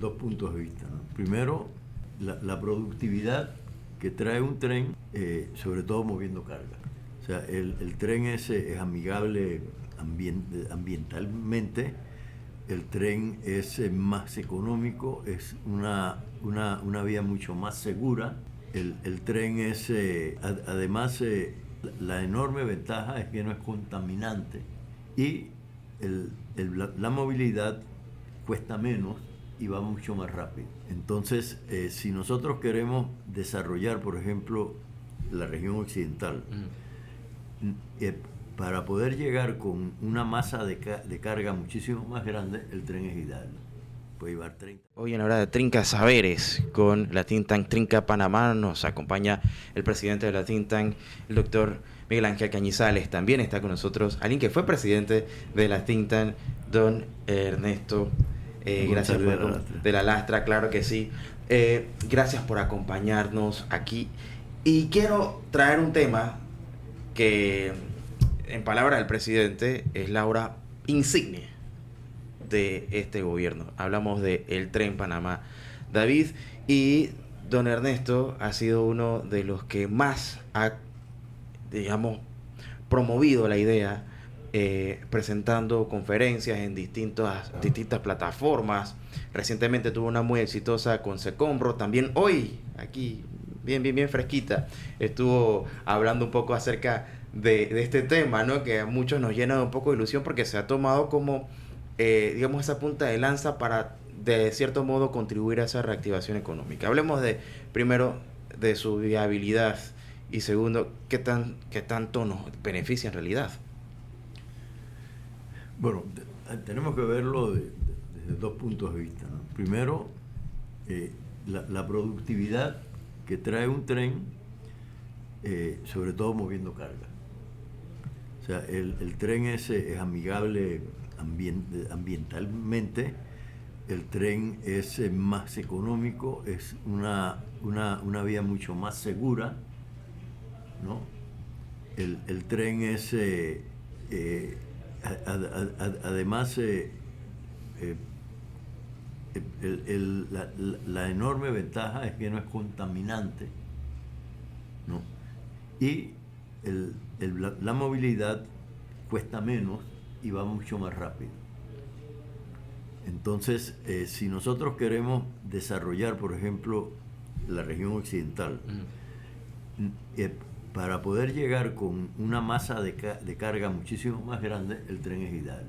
dos puntos de vista, ¿no? Primero, la productividad que trae un tren, sobre todo moviendo carga. O sea, el tren es amigable ambientalmente, el tren es más económico, es una vía mucho más segura. El tren es, además, la enorme ventaja es que no es contaminante y la movilidad cuesta menos y va mucho más rápido. Entonces, si nosotros queremos desarrollar, por ejemplo, la región occidental, para poder llegar con una masa de carga muchísimo más grande, el tren es ideal. Puede llevar 30. Hoy en hora de Trinca Saberes con la Think Tank Trinca Panamá nos acompaña el presidente de la Think Tank, el doctor Miguel Ángel Cañizales. También está con nosotros alguien que fue presidente de la Think Tank, don Ernesto. Gracias de la Lastra, claro que sí. Gracias por acompañarnos aquí. Y quiero traer un tema que, en palabras del presidente, es la obra insignia de este gobierno. Hablamos de el Tren Panamá. David, y don Ernesto ha sido uno de los que más ha, digamos, promovido la idea, presentando conferencias en distintas plataformas. Recientemente tuvo una muy exitosa con Secombro. También hoy, aquí, bien fresquita, estuvo hablando un poco acerca de este tema, ¿no? Que a muchos nos llena de un poco de ilusión porque se ha tomado como digamos, esa punta de lanza para, de cierto modo, contribuir a esa reactivación económica. Hablemos primero, de su viabilidad y segundo, qué tanto nos beneficia en realidad. Bueno, tenemos que verlo desde dos puntos de vista, ¿no? Primero, la productividad que trae un tren, sobre todo moviendo carga. O sea, el tren es amigable ambientalmente, el tren es más económico, es una vía mucho más segura, ¿no? El tren es, además, la enorme ventaja es que no es contaminante, ¿no? Y la movilidad cuesta menos y va mucho más rápido. Entonces, si nosotros queremos desarrollar, por ejemplo, la región occidental, para poder llegar con una masa de carga muchísimo más grande, el tren es ideal.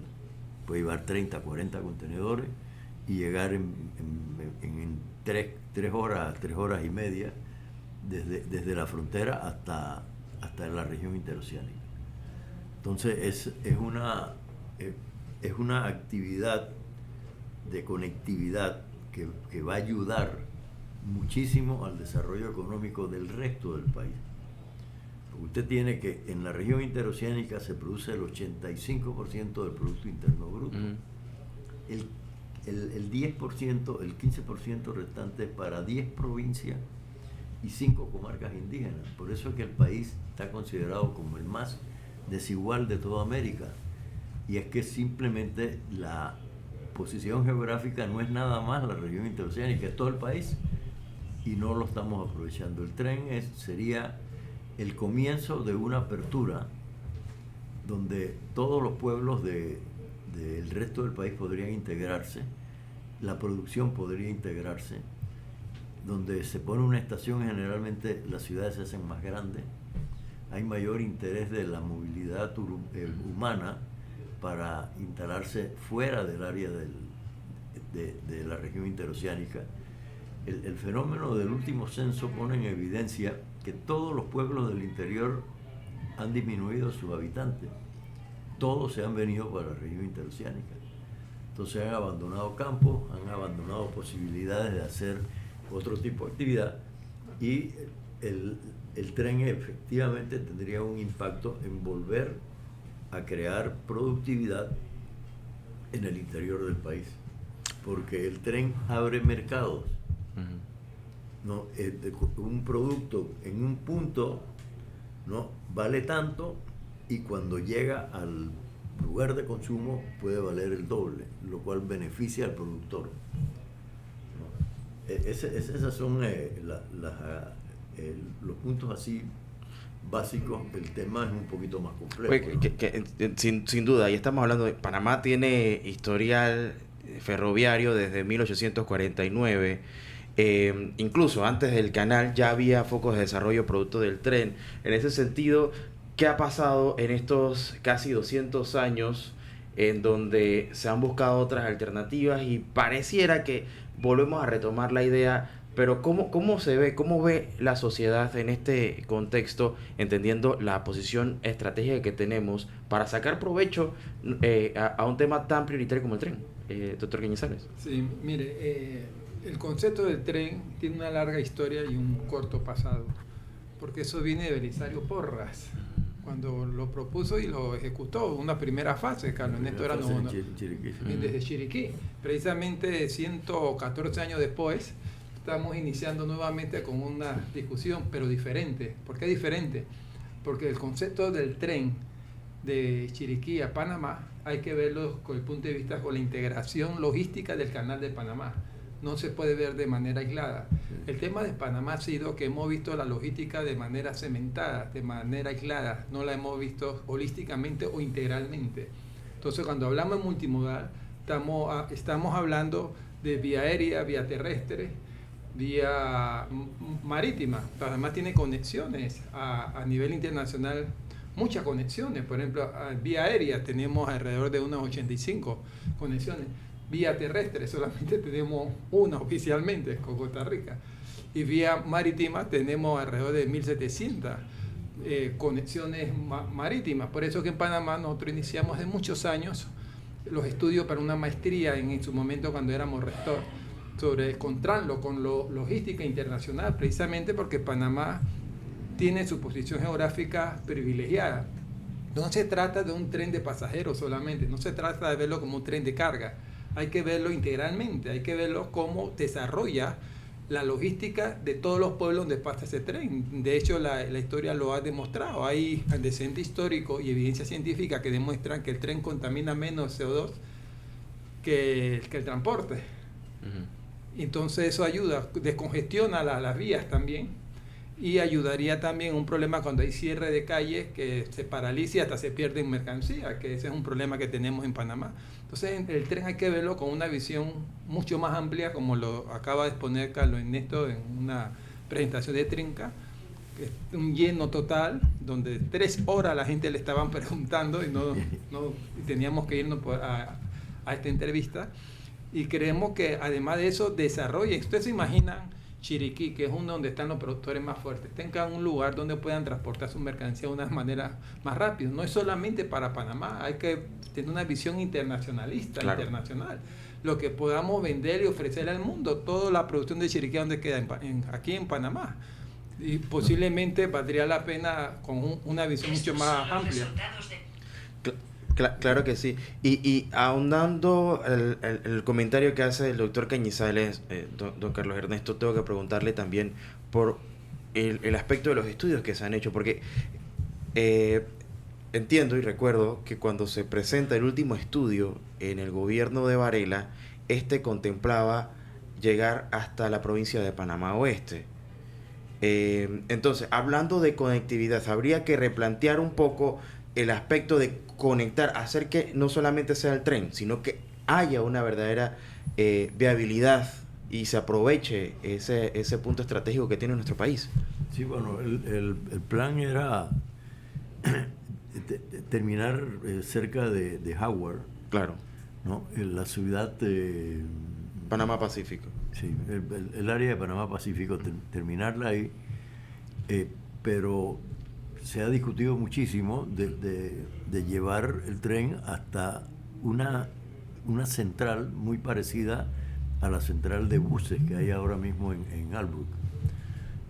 Puede llevar 30, 40 contenedores y llegar en 3 horas y media desde la frontera hasta la región interoceánica. Entonces es una actividad de conectividad que va a ayudar muchísimo al desarrollo económico del resto del país. Porque usted tiene que en la región interoceánica se produce el 85% del Producto Interno Bruto. El 10%, el 15% restante es para 10 provincias y 5 comarcas indígenas. Por eso es que el país está considerado como el más desigual de toda América, y es que simplemente la posición geográfica no es nada más la región interoceánica, es todo el país y no lo estamos aprovechando. El tren sería el comienzo de una apertura donde todos los pueblos del resto del país podrían integrarse, la producción podría integrarse, donde se pone una estación, generalmente las ciudades se hacen más grandes, hay mayor interés de la movilidad humana para instalarse fuera del área de la región interoceánica. El fenómeno del último censo pone en evidencia que todos los pueblos del interior han disminuido sus habitantes. Todos se han venido para la región interoceánica. Entonces han abandonado campos, han abandonado posibilidades de hacer otro tipo de actividad, y el tren efectivamente tendría un impacto en volver a crear productividad en el interior del país, porque el tren abre mercados. ¿No? Un producto en un punto, ¿no?, vale tanto, y cuando llega al lugar de consumo puede valer el doble, lo cual beneficia al productor. Esas son los puntos así básicos. El tema es un poquito más complejo, ¿no? Sin duda, y estamos hablando de Panamá tiene historial ferroviario desde 1849. Incluso antes del canal ya había focos de desarrollo producto del tren. En ese sentido, ¿qué ha pasado en estos casi 200 años en donde se han buscado otras alternativas y pareciera que volvemos a retomar la idea? Pero ¿cómo se ve, cómo ve la sociedad en este contexto, entendiendo la posición estratégica que tenemos para sacar provecho a un tema tan prioritario como el tren, doctor Cañizales? Sí, mire, el concepto del tren tiene una larga historia y un corto pasado, porque eso viene de Belisario Porras, cuando lo propuso y lo ejecutó, una primera fase, Carlos Ernesto era desde Chiriquí. Precisamente 114 años después, estamos iniciando nuevamente con una discusión, pero diferente. ¿Por qué diferente? Porque el concepto del tren de Chiriquí a Panamá hay que verlo con el punto de vista con la integración logística del canal de Panamá. No se puede ver de manera aislada. El tema de Panamá ha sido que hemos visto la logística de manera cementada, de manera aislada. No la hemos visto holísticamente o integralmente. Entonces, cuando hablamos de multimodal, estamos hablando de vía aérea, vía terrestre, vía marítima. Panamá tiene conexiones a nivel internacional, muchas conexiones. Por ejemplo, vía aérea tenemos alrededor de unas 85 conexiones. Vía terrestre solamente tenemos una oficialmente con Costa Rica. Y vía marítima tenemos alrededor de 1.700 conexiones marítimas. Por eso que en Panamá nosotros iniciamos hace muchos años los estudios para una maestría en su momento cuando éramos rector, sobre encontrarlo con logística internacional, precisamente porque Panamá tiene su posición geográfica privilegiada. No se trata de un tren de pasajeros solamente, no se trata de verlo como un tren de carga. Hay que verlo integralmente, hay que verlo cómo desarrolla la logística de todos los pueblos donde pasa ese tren. De hecho, la historia lo ha demostrado. Hay antecedentes históricos y evidencia científica que demuestran que el tren contamina menos CO2 que el transporte. Uh-huh. Entonces eso ayuda, descongestiona las vías también, y ayudaría también a un problema cuando hay cierre de calles que se paraliza y hasta se pierde mercancía, que ese es un problema que tenemos en Panamá. Entonces el tren hay que verlo con una visión mucho más amplia, como lo acaba de exponer Carlos Ernesto en una presentación de Trinca, que es un lleno total, donde 3 horas la gente le estaban preguntando y y teníamos que irnos a esta entrevista. Y creemos que además de eso desarrolle, ustedes se imaginan Chiriquí, que es uno donde están los productores más fuertes, tengan un lugar donde puedan transportar su mercancía de una manera más rápida. No es solamente para Panamá, hay que tener una visión internacionalista, claro, internacional. Lo que podamos vender y ofrecer al mundo, toda la producción de Chiriquí, donde queda aquí en Panamá. Y posiblemente valdría la pena con una visión mucho más amplia. Claro que sí. Y ahondando el comentario que hace el doctor Cañizales, don Carlos Ernesto, tengo que preguntarle también por el aspecto de los estudios que se han hecho, porque entiendo y recuerdo que cuando se presenta el último estudio en el gobierno de Varela, contemplaba llegar hasta la provincia de Panamá Oeste. Entonces, hablando de conectividad, habría que replantear un poco el aspecto de conectar, hacer que no solamente sea el tren, sino que haya una verdadera viabilidad y se aproveche ese punto estratégico que tiene nuestro país. Sí, bueno, el plan era terminar cerca de Howard. Claro. ¿No? En la ciudad de Panamá Pacífico. Sí, el área de Panamá Pacífico, terminarla ahí, pero se ha discutido muchísimo de llevar el tren hasta una central muy parecida a la central de buses que hay ahora mismo en Albrook,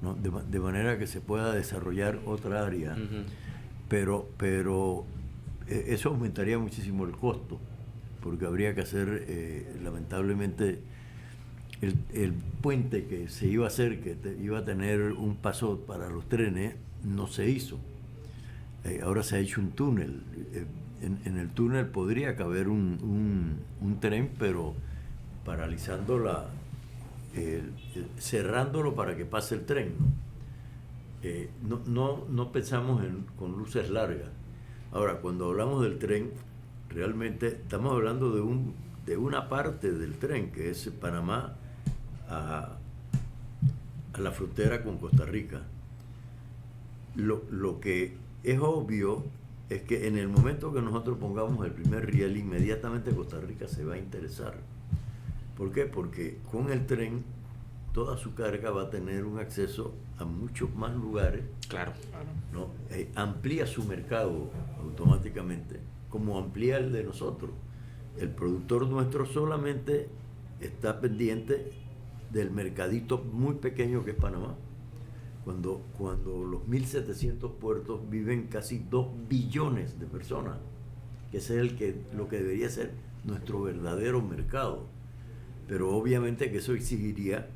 ¿no? De manera que se pueda desarrollar otra área. Uh-huh. Pero eso aumentaría muchísimo el costo, porque habría que hacer, lamentablemente, el puente que se iba a hacer, que iba a tener un paso para los trenes, no se hizo. Ahora se ha hecho un túnel. En el túnel podría caber un tren, pero paralizando cerrándolo para que pase el tren, ¿no? No pensamos con luces largas. Ahora, cuando hablamos del tren, realmente estamos hablando de una parte del tren, que es Panamá a la frontera con Costa Rica. Lo que es obvio es que en el momento que nosotros pongamos el primer riel, inmediatamente Costa Rica se va a interesar. ¿Por qué? Porque con el tren toda su carga va a tener un acceso a muchos más lugares. Claro. ¿No? Amplía su mercado automáticamente, como amplía el de nosotros. El productor nuestro solamente está pendiente del mercadito muy pequeño que es Panamá. Cuando los 1.700 puertos viven casi 2 billones de personas, que ese es lo que debería ser nuestro verdadero mercado. Pero obviamente que eso exigiría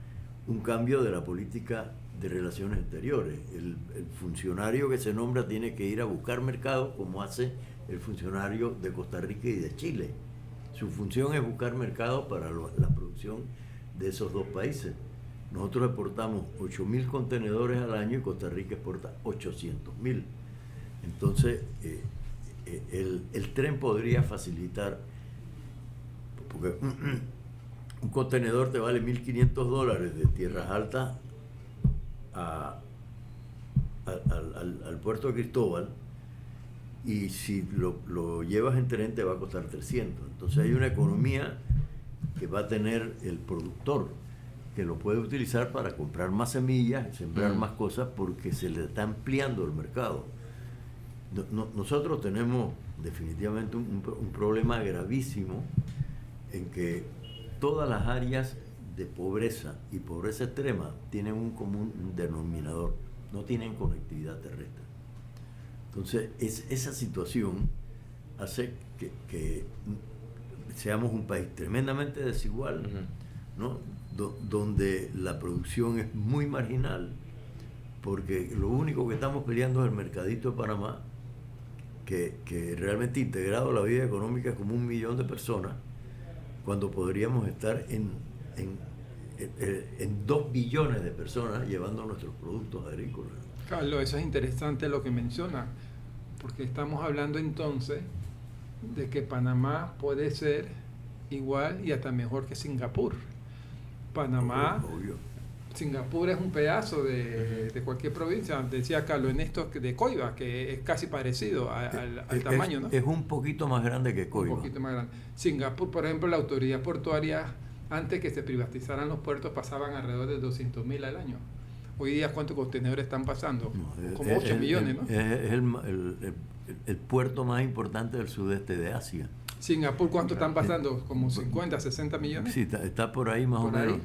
un cambio de la política de relaciones exteriores. El funcionario que se nombra tiene que ir a buscar mercado, como hace el funcionario de Costa Rica y de Chile. Su función es buscar mercado para la producción de esos dos países. Nosotros exportamos 8.000 contenedores al año y Costa Rica exporta 800.000. Entonces, el tren podría facilitar, porque un contenedor te vale $1.500 de Tierras Altas al puerto de Cristóbal, y si lo llevas en tren te va a costar 300. Entonces hay una economía que va a tener el productor, que lo puede utilizar para comprar más semillas, sembrar más cosas, porque se le está ampliando el mercado. Nosotros tenemos definitivamente un problema gravísimo en que todas las áreas de pobreza y pobreza extrema tienen un común denominador: no tienen conectividad terrestre. Entonces, esa situación hace que seamos un país tremendamente desigual, ¿no? Donde la producción es muy marginal, porque lo único que estamos peleando es el mercadito de Panamá, que realmente integrado a la vida económica es como 1 millón de personas, cuando podríamos estar en 2 billones de personas llevando nuestros productos agrícolas. Carlos, eso es interesante lo que menciona, porque estamos hablando entonces de que Panamá puede ser igual y hasta mejor que Singapur. Panamá, Obvio. Singapur es un pedazo de cualquier provincia. Decía Carlos en esto de Coiba, que es casi parecido al tamaño, ¿no? Es un poquito más grande que Coiba. Un poquito más grande. Singapur, por ejemplo, la autoridad portuaria, antes que se privatizaran los puertos, pasaban alrededor de 200.000 al año. Hoy día, ¿cuántos contenedores están pasando? Como 8 millones, ¿no? Es el puerto más importante del sudeste de Asia. Singapur, ¿cuánto están pasando? ¿Como 50, 60 millones? Sí, está por ahí más o menos.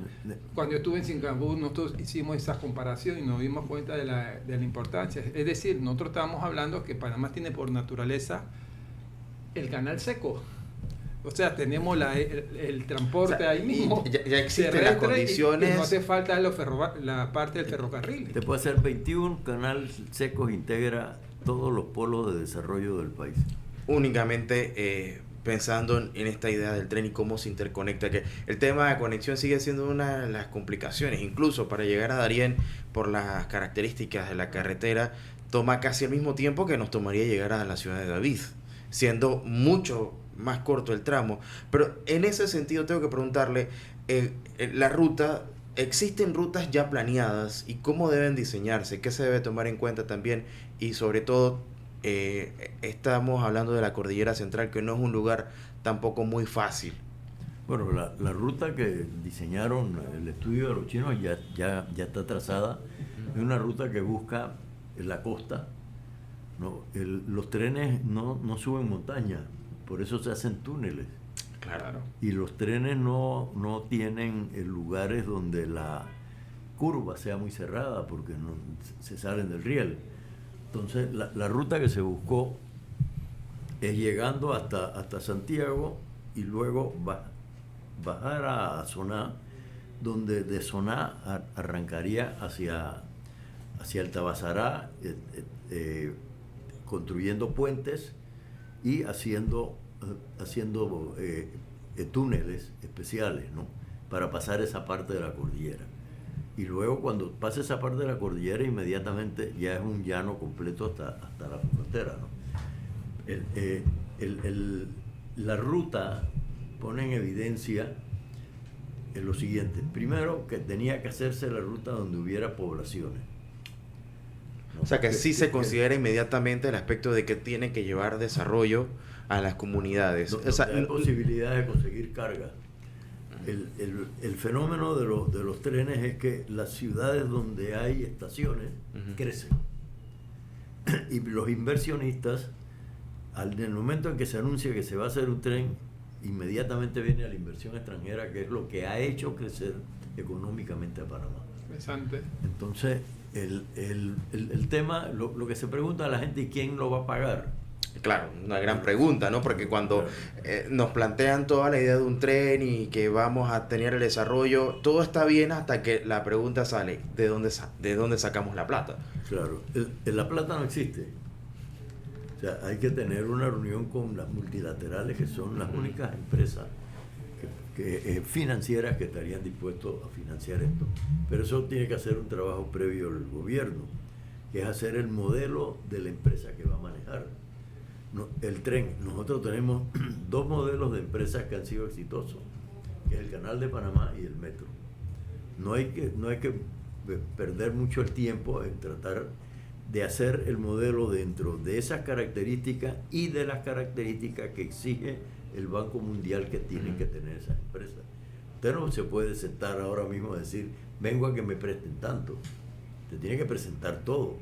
Cuando yo estuve en Singapur, nosotros hicimos esa comparación y nos dimos cuenta de la importancia. Es decir, nosotros estábamos hablando que Panamá tiene por naturaleza el canal seco. O sea, tenemos el transporte ahí mismo. Ya existen las condiciones. Y no hace falta la parte del ferrocarril. Te puede hacer 21 canales secos, integra todos los polos de desarrollo del país. Únicamente pensando en esta idea del tren y cómo se interconecta, que el tema de conexión sigue siendo una de las complicaciones. Incluso para llegar a Darién, por las características de la carretera, toma casi el mismo tiempo que nos tomaría llegar a la ciudad de David, siendo mucho más corto el tramo. Pero en ese sentido tengo que preguntarle, la ruta, ¿existen rutas ya planeadas y cómo deben diseñarse? ¿Qué se debe tomar en cuenta también? Y sobre todo, estamos hablando de la Cordillera Central, que no es un lugar tampoco muy fácil. Bueno, la ruta que diseñaron el estudio de los chinos ya está trazada. Es una ruta que busca la costa, ¿no? Los trenes no suben montaña, por eso se hacen túneles. Claro. Y los trenes no tienen lugares donde la curva sea muy cerrada, porque no se salen del riel. Entonces, la ruta que se buscó es llegando hasta Santiago y luego bajar a Soná, donde de Soná arrancaría hacia el Tabasará, construyendo puentes y haciendo túneles especiales, ¿no? para pasar esa parte de la cordillera. Y luego cuando pasa esa parte de la cordillera, inmediatamente ya es un llano completo hasta la frontera, ¿no? La ruta pone en evidencia lo siguiente. Primero, que tenía que hacerse la ruta donde hubiera poblaciones, ¿no? O sea que sí se considera inmediatamente el aspecto de que tiene que llevar desarrollo a las comunidades. O sea, hay posibilidades de conseguir carga. El fenómeno de los trenes es que las ciudades donde hay estaciones crecen. Y los inversionistas, en el momento en que se anuncia que se va a hacer un tren, inmediatamente viene a la inversión extranjera, que es lo que ha hecho crecer económicamente a Panamá. Interesante. Entonces, el tema, lo que se pregunta a la gente, ¿y quién lo va a pagar? Claro, una gran pregunta, ¿no? Porque cuando nos plantean toda la idea de un tren y que vamos a tener el desarrollo, todo está bien hasta que la pregunta sale, ¿de dónde sacamos la plata? Claro, la plata no existe. O sea, hay que tener una reunión con las multilaterales, que son las únicas empresas financieras que estarían dispuestos a financiar esto. Pero eso tiene que hacer un trabajo previo del gobierno, que es hacer el modelo de la empresa que va a manejar el tren. Nosotros tenemos dos modelos de empresas que han sido exitosos, que es el Canal de Panamá y el Metro. No hay que perder mucho el tiempo en tratar de hacer el modelo dentro de esas características y de las características que exige el Banco Mundial que tienen que tener esas empresas. Usted no se puede sentar ahora mismo a decir, vengo a que me presten tanto. Usted tiene que presentar todo.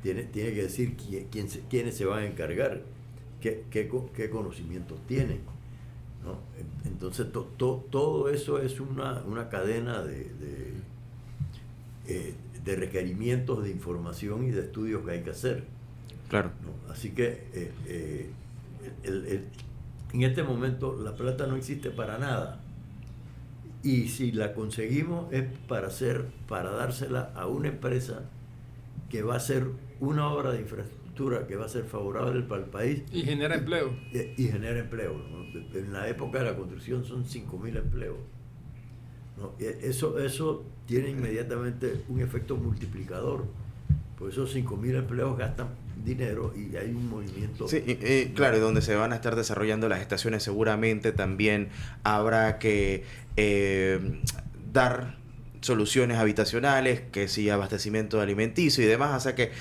Tiene que decir quiénes se van a encargar, qué conocimientos tienen, ¿no? Entonces todo eso es una cadena de requerimientos de información y de estudios que hay que hacer. Claro. ¿No? Así que en este momento la plata no existe para nada. Y si la conseguimos es para dársela a una empresa que va a hacer una obra de infraestructura que va a ser favorable para el país. Y genera empleo. Y genera empleo, ¿no? En la época de la construcción son 5.000 empleos, ¿no? Eso tiene inmediatamente un efecto multiplicador. Por esos 5.000 empleos gastan dinero y hay un movimiento. Sí, claro, y donde se van a estar desarrollando las estaciones seguramente también habrá que dar soluciones habitacionales, que sí, abastecimiento alimenticio y demás, o sea que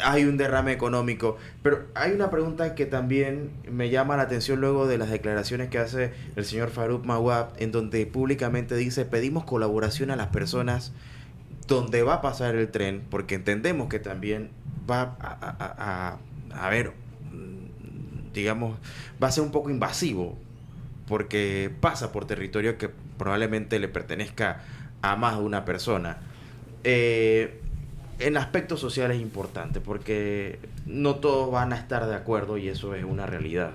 hay un derrame económico. Pero hay una pregunta que también me llama la atención luego de las declaraciones que hace el señor Farouk Mawab, en donde públicamente dice, pedimos colaboración a las personas donde va a pasar el tren, porque entendemos que también va a ver, digamos, va a ser un poco invasivo, porque pasa por territorio que probablemente le pertenezca a más de una persona. En aspectos sociales es importante, porque no todos van a estar de acuerdo y eso es una realidad.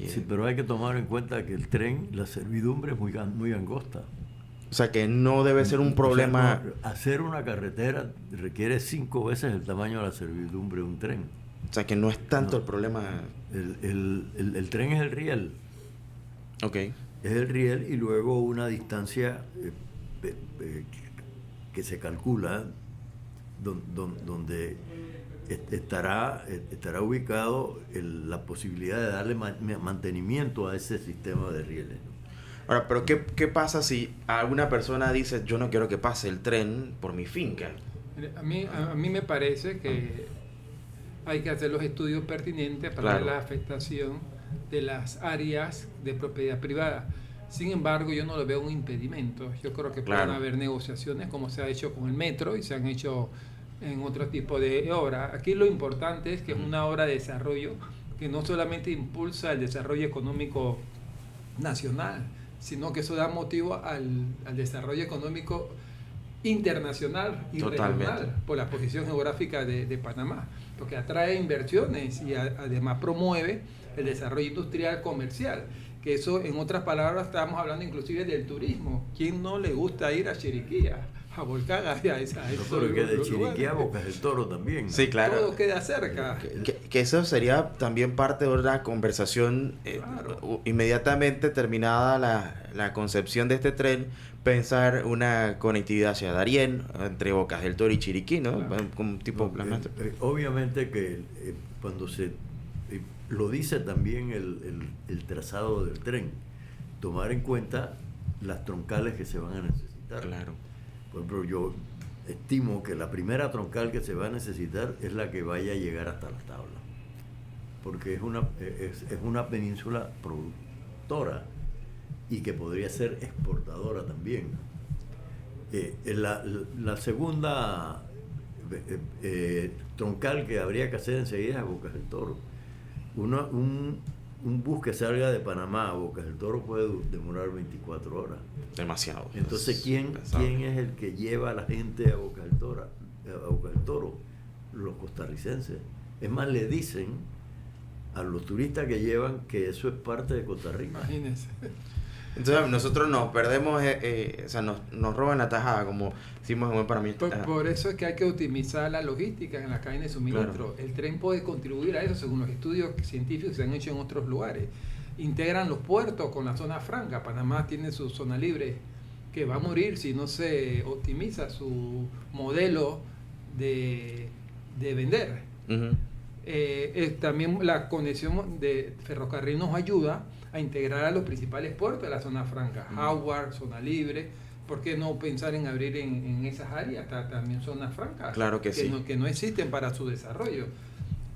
Sí, pero hay que tomar en cuenta que el tren, la servidumbre es muy angosta. O sea que no debe ser un problema. O sea, no, hacer una carretera requiere 5 veces el tamaño de la servidumbre de un tren. O sea que no es tanto el problema. El tren es el riel. Ok. Es el riel y luego una distancia que se calcula donde estará ubicado la posibilidad de darle mantenimiento a ese sistema de rieles, ¿no? Ahora, pero ¿qué pasa si alguna persona dice, yo no quiero que pase el tren por mi finca? A mí me parece que hay que hacer los estudios pertinentes para ver la afectación de las áreas de propiedad privada. Sin embargo, yo no le veo un impedimento. Yo creo que pueden haber negociaciones, como se ha hecho con el metro y se han hecho en otro tipo de obra. Aquí lo importante es que es una obra de desarrollo que no solamente impulsa el desarrollo económico nacional, sino que eso da motivo al desarrollo económico internacional y regional por la posición geográfica de Panamá, porque atrae inversiones y además promueve el desarrollo industrial comercial, que eso, en otras palabras, estábamos hablando inclusive del turismo. ¿Quién no le gusta ir a Chiriquí, a Volcán, a esos porque de Chiriquí a Bocas del Toro también? Sí, claro. Todo queda cerca. Que eso sería también parte de una conversación Claro. inmediatamente terminada la concepción de este tren, pensar una conectividad hacia Darién, entre Bocas del Toro y Chiriquí, ¿no? Claro. Como tipo Obviamente que cuando lo dice también el trazado del tren, tomar en cuenta las troncales que se van a necesitar. Claro. Por ejemplo, yo estimo que la primera troncal que se va a necesitar es la que vaya a llegar hasta las tablas, porque es una península productora y que podría ser exportadora también. La segunda troncal que habría que hacer enseguida es a Bocas del Toro. Un bus que salga de Panamá a Bocas del Toro puede demorar 24 horas. Demasiado. Entonces, ¿quién es el que lleva a la gente a Bocas del Toro? Los costarricenses. Es más, le dicen a los turistas que llevan que eso es parte de Costa Rica. Imagínense. Entonces nosotros nos perdemos, o sea, nos roban la tajada, como decimos en buen para mí. Por eso es que hay que optimizar la logística en la cadena de suministro. Claro. El tren puede contribuir a eso según los estudios científicos que se han hecho en otros lugares. Integran los puertos con la zona franca. Panamá tiene su zona libre que va a morir si no se optimiza su modelo de vender. Uh-huh. También la conexión de ferrocarril nos ayuda a integrar a los principales puertos de la zona franca, Howard, zona libre. ¿Por qué no pensar en abrir en esas áreas también zonas francas? Claro que sí. Que no existen para su desarrollo.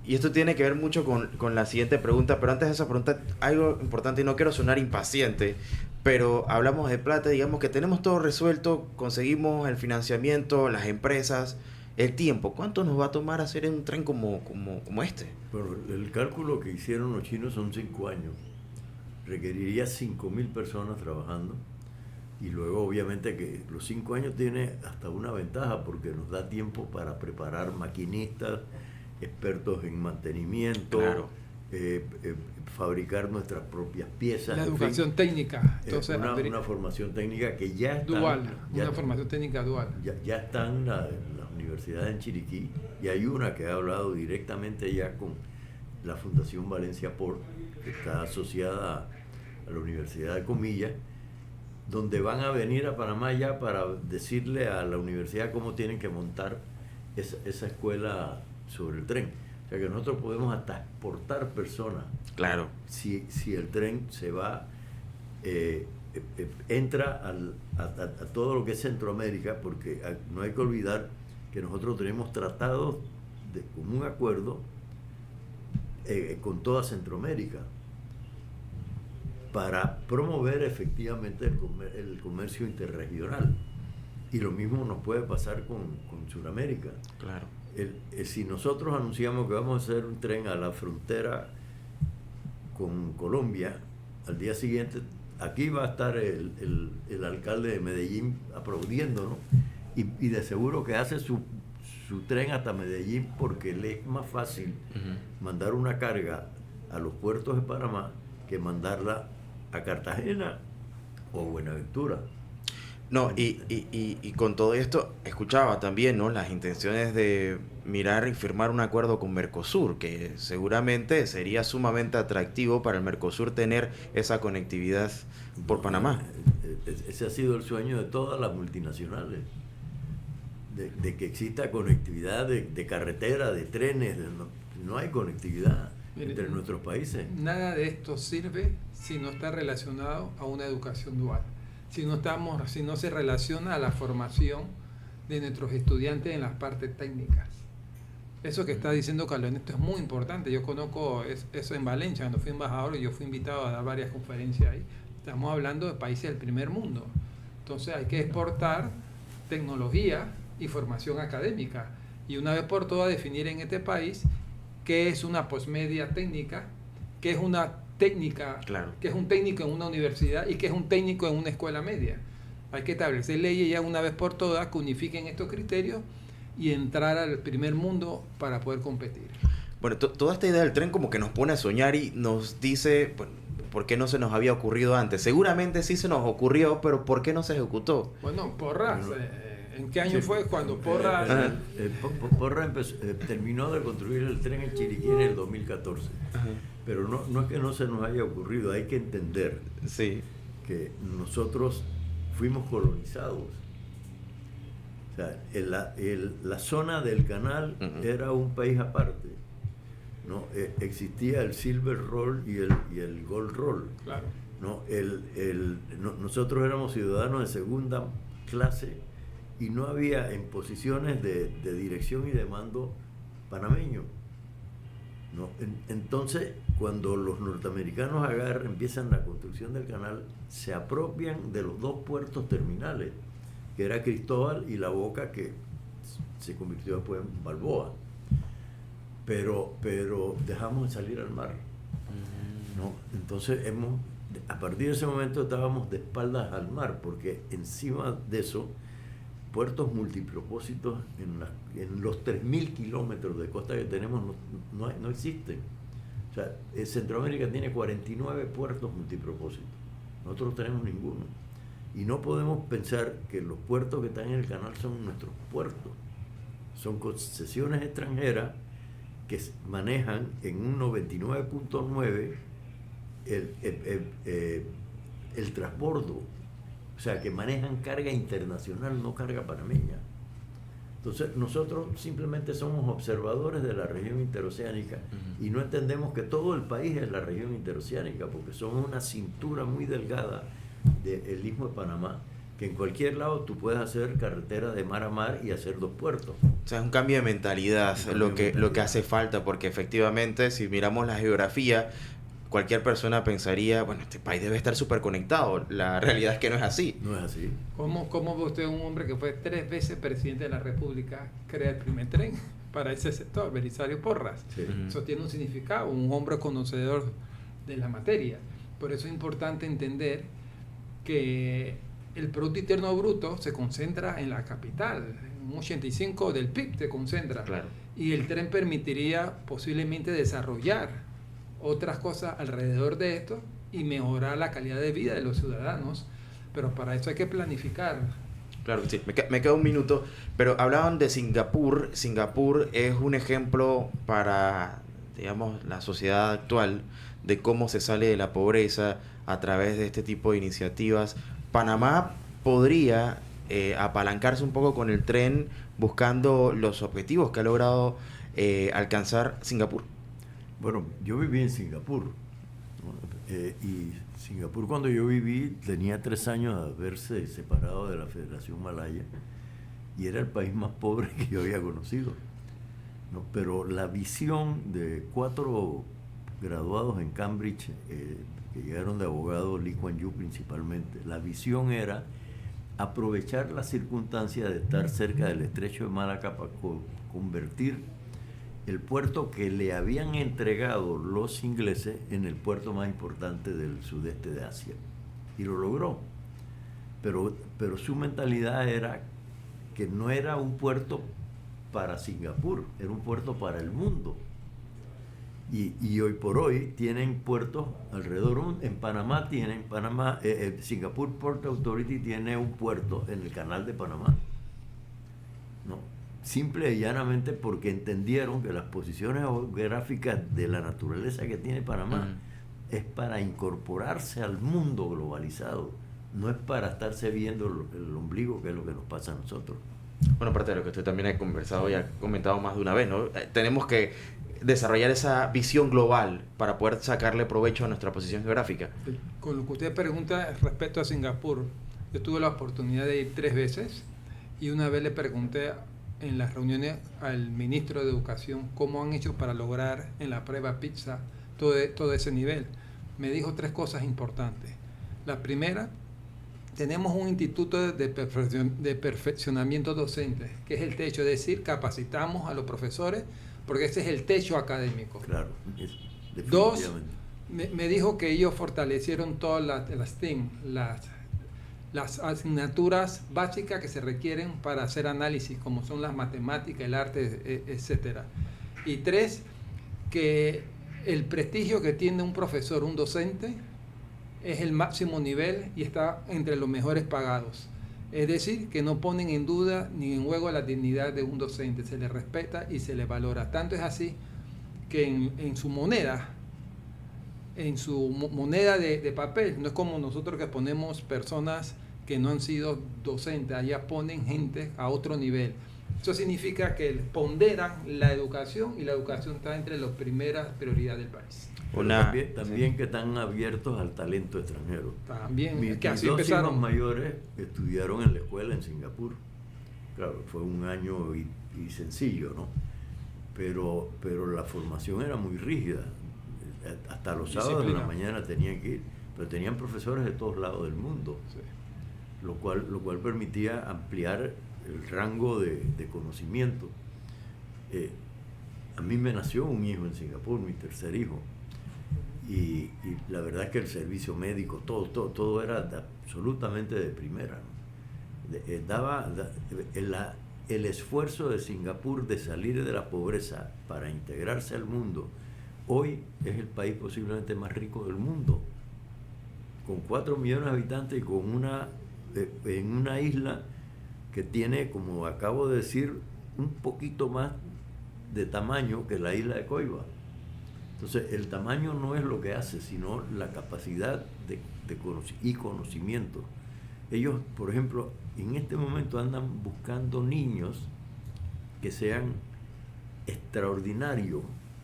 Y esto tiene que ver mucho con la siguiente pregunta, pero antes de esa pregunta, algo importante, y no quiero sonar impaciente, pero hablamos de plata, digamos que tenemos todo resuelto, conseguimos el financiamiento, las empresas, el tiempo. ¿Cuánto nos va a tomar hacer un tren como este? Bueno, el cálculo que hicieron los chinos son 5 años. Requeriría 5.000 personas trabajando, y luego obviamente que los 5 años tiene hasta una ventaja porque nos da tiempo para preparar maquinistas, expertos en mantenimiento, claro. Fabricar nuestras propias piezas. La educación técnica. Entonces, una formación técnica que ya está... Dual, formación técnica dual. Ya están las universidades en Chiriquí, y hay una que ha hablado directamente ya con la Fundación Valencia Port, que está asociada a la Universidad de Comillas, donde van a venir a Panamá ya para decirle a la universidad cómo tienen que montar esa escuela sobre el tren. O sea que nosotros podemos hasta exportar personas. Claro. Si el tren se va, entra a todo lo que es Centroamérica, porque no hay que olvidar que nosotros tenemos tratados de común acuerdo con toda Centroamérica para promover efectivamente el comercio interregional, y lo mismo nos puede pasar con Sudamérica. Claro. Si nosotros anunciamos que vamos a hacer un tren a la frontera con Colombia, al día siguiente aquí va a estar el alcalde de Medellín aplaudiendo, ¿no? Y de seguro que hace su tren hasta Medellín, porque le es más fácil mandar una carga a los puertos de Panamá que mandarla a Cartagena o Buenaventura. No, y con todo esto, escuchaba también, ¿no?, las intenciones de mirar y firmar un acuerdo con Mercosur, que seguramente sería sumamente atractivo para el Mercosur tener esa conectividad por Panamá. Ese ha sido el sueño de todas las multinacionales, de que exista conectividad de carretera, de trenes. No hay conectividad entre nuestros países. Nada de esto sirve si no está relacionado a una educación dual, si no se relaciona a la formación de nuestros estudiantes en las partes técnicas. Eso que está diciendo Carlos Ernesto es muy importante. Yo conozco eso en Valencia, cuando fui embajador, y yo fui invitado a dar varias conferencias ahí. Estamos hablando de países del primer mundo. Entonces hay que exportar tecnología y formación académica, y una vez por todas definir en este país qué es una posmedia técnica, qué es una técnica, claro, qué es un técnico en una universidad y qué es un técnico en una escuela media. Hay que establecer leyes ya una vez por todas que unifiquen estos criterios y entrar al primer mundo para poder competir. Bueno, toda esta idea del tren como que nos pone a soñar y nos dice, bueno, ¿Por qué no se nos había ocurrido antes? Seguramente sí se nos ocurrió, pero ¿por qué no se ejecutó? Bueno, Porras, ¿en qué año fue cuando Porras? Porras terminó de construir el tren en Chiriquí en el 2014. Ajá. Pero no es que no se nos haya ocurrido, hay que entender que nosotros fuimos colonizados. O sea, la zona del canal era un país aparte, ¿no? Existía el Silver Roll y el Gold Roll. Claro. ¿No? Nosotros éramos ciudadanos de segunda clase y no había en posiciones de dirección y de mando panameño, ¿no? Entonces, cuando los norteamericanos empiezan la construcción del canal, se apropian de los dos puertos terminales, que era Cristóbal y La Boca, que se convirtió después en Balboa. Pero dejamos de salir al mar, ¿no? Entonces a partir de ese momento estábamos de espaldas al mar, porque encima de eso, puertos multipropósitos en los 3.000 kilómetros de costa que tenemos no existen. O sea, Centroamérica tiene 49 puertos multipropósitos, nosotros tenemos ninguno. Y no podemos pensar que los puertos que están en el canal son nuestros puertos. Son concesiones extranjeras que manejan en un 99.9 el transbordo. O sea, que manejan carga internacional, no carga panameña. Entonces, nosotros simplemente somos observadores de la región interoceánica y no entendemos que todo el país es la región interoceánica, porque somos una cintura muy delgada del Istmo de Panamá, que en cualquier lado tú puedes hacer carretera de mar a mar y hacer dos puertos. O sea, es un cambio de mentalidad, lo que hace falta, porque efectivamente, si miramos la geografía, cualquier persona pensaría, bueno, este país debe estar súper conectado. La realidad es que no es así. No es así. ¿Cómo ve usted, un hombre que fue 3 veces presidente de la República, crea el primer tren para ese sector, Belisario Porras? Sí. Eso tiene un significado, un hombre conocedor de la materia. Por eso es importante entender que el Producto Interno Bruto se concentra en la capital, un 85% del PIB se concentra. Claro. Y el tren permitiría posiblemente desarrollar otras cosas alrededor de esto y mejorar la calidad de vida de los ciudadanos, pero para eso hay que planificar. Claro, sí, me queda un minuto, pero hablaban de Singapur. Singapur es un ejemplo para, digamos, la sociedad actual de cómo se sale de la pobreza a través de este tipo de iniciativas. Panamá podría apalancarse un poco con el tren buscando los objetivos que ha logrado alcanzar Singapur. Bueno, yo viví en Singapur, ¿no? Y Singapur, cuando yo viví, tenía 3 años de haberse separado de la Federación Malaya y era el país más pobre que yo había conocido, ¿no? Pero la visión de 4 graduados en Cambridge, que llegaron de abogado, Lee Kuan Yew principalmente, la visión era aprovechar la circunstancia de estar cerca del estrecho de Malaca para convertir el puerto que le habían entregado los ingleses en el puerto más importante del sudeste de Asia. Y lo logró. Pero su mentalidad era que no era un puerto para Singapur, era un puerto para el mundo. Y hoy por hoy tienen puertos alrededor. En Panamá Singapore Port Authority tiene un puerto en el canal de Panamá, ¿no? Simple y llanamente porque entendieron que las posiciones geográficas de la naturaleza que tiene Panamá es para incorporarse al mundo globalizado, no es para estarse viendo el ombligo, que es lo que nos pasa a nosotros. Bueno, aparte de lo que usted también ha conversado y ha comentado más de una vez, ¿no? Tenemos que desarrollar esa visión global para poder sacarle provecho a nuestra posición geográfica. Con lo que usted pregunta respecto a Singapur, yo tuve la oportunidad de ir 3 veces y una vez le pregunté en las reuniones al ministro de Educación cómo han hecho para lograr en la prueba PISA todo ese nivel. Me dijo 3 cosas importantes. La primera, tenemos un instituto de perfeccionamiento docente, que es el techo, es decir, capacitamos a los profesores porque ese es el techo académico. Claro, definitivamente. 2, me dijo que ellos fortalecieron todas las STEM, las asignaturas básicas que se requieren para hacer análisis, como son las matemáticas, el arte, etcétera. Y 3, que el prestigio que tiene un profesor, un docente, es el máximo nivel y está entre los mejores pagados. Es decir, que no ponen en duda ni en juego la dignidad de un docente, se le respeta y se le valora. Tanto es así que en su moneda de papel, no es como nosotros que ponemos personas que no han sido docentes, allá ponen gente a otro nivel. Eso significa que ponderan la educación y la educación está entre las primeras prioridades del país. También que están abiertos al talento extranjero. También, Mis que así dos empezaron. hijos mayores estudiaron en la escuela en Singapur. Claro, fue un año y sencillo, ¿no? Pero la formación era muy rígida. Hasta los sábados de la mañana tenían que ir, pero tenían profesores de todos lados del mundo, sí. lo cual permitía ampliar el rango de conocimiento. A mí me nació un hijo en Singapur, mi tercer hijo, y la verdad es que el servicio médico, todo era absolutamente de primera, ¿no? El esfuerzo de Singapur de salir de la pobreza para integrarse al mundo. Hoy es el país posiblemente más rico del mundo, con 4 millones de habitantes y en una isla que tiene, como acabo de decir, un poquito más de tamaño que la isla de Coiba. Entonces, el tamaño no es lo que hace, sino la capacidad y conocimiento. Ellos, por ejemplo, en este momento andan buscando niños que sean extraordinarios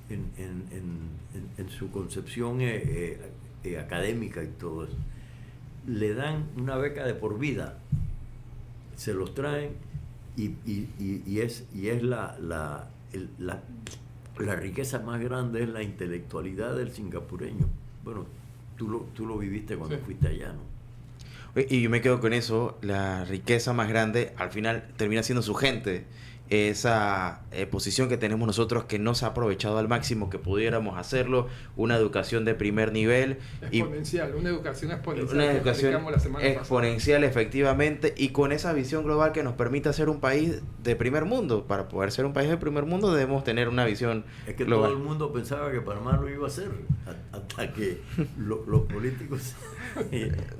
en su concepción académica y todo eso. Le dan una beca de por vida, se los traen y es la riqueza más grande es la intelectualidad del singapureño. Bueno, tú lo viviste cuando fuiste allá, ¿no? Y yo me quedo con eso, la riqueza más grande al final termina siendo su gente. Esa posición que tenemos nosotros que no se ha aprovechado al máximo que pudiéramos hacerlo, una educación de primer nivel una educación exponencial, una educación exponencial efectivamente, y con esa visión global que nos permita ser un país de primer mundo. Para poder ser un país de primer mundo debemos tener una visión global. Todo el mundo pensaba que Panamá lo iba a hacer hasta que los políticos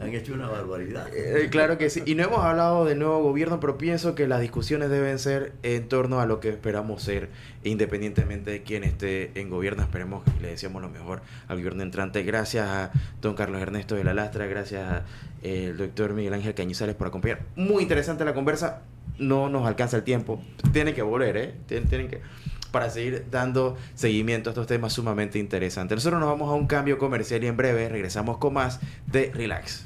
han hecho una barbaridad. Claro que sí, y no hemos hablado del nuevo gobierno, pero pienso que las discusiones deben ser en torno a lo que esperamos ser, independientemente de quién esté en gobierno. Esperemos que le deseamos lo mejor al gobierno entrante. Gracias a don Carlos Ernesto de la Lastra, gracias al doctor Miguel Ángel Cañizales por acompañar. Muy interesante la conversa, no nos alcanza el tiempo, tienen que volver, tienen que, para seguir dando seguimiento a estos temas sumamente interesantes. Nosotros nos vamos a un cambio comercial y en breve regresamos con más de Relax.